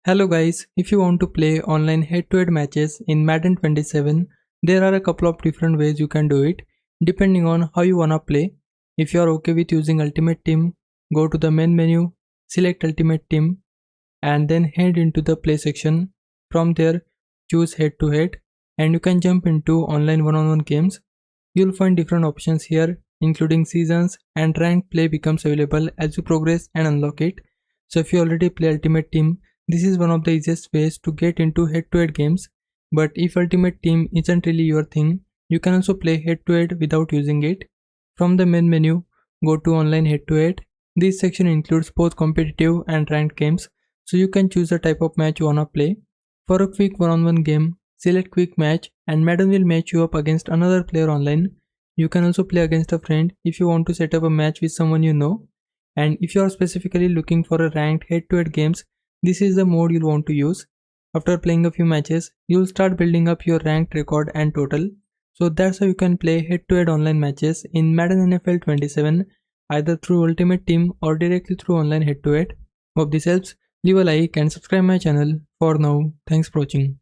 Hello guys, if you want to play online head-to-head matches in Madden 27, there are a couple of different ways you can do it, depending on how you wanna play. If you are okay with using Ultimate Team, go to the main menu, select Ultimate Team, and then head into the play section. From there, choose head-to-head, and you can jump into online one-on-one games. You'll find different options here, including seasons, and ranked play becomes available as you progress and unlock it. So if you already play Ultimate Team, this is one of the easiest ways to get into head-to-head games. But if Ultimate Team isn't really your thing, you can also play head-to-head without using it. From the main menu, go to Online Head-to-Head. This section includes both competitive and ranked games, so you can choose the type of match you wanna play. For a quick one-on-one game, select Quick Match and Madden will match you up against another player online. You can also play against a friend if you want to set up a match with someone you know. And if you are specifically looking for a ranked head-to-head games, this is the mode you'll want to use. After playing a few matches, you'll start building up your ranked record and total. So that's how you can play head-to-head online matches in Madden NFL 27 either through Ultimate Team or directly through online head-to-head. Hope this helps. Leave a like and subscribe my channel. For now, thanks for watching.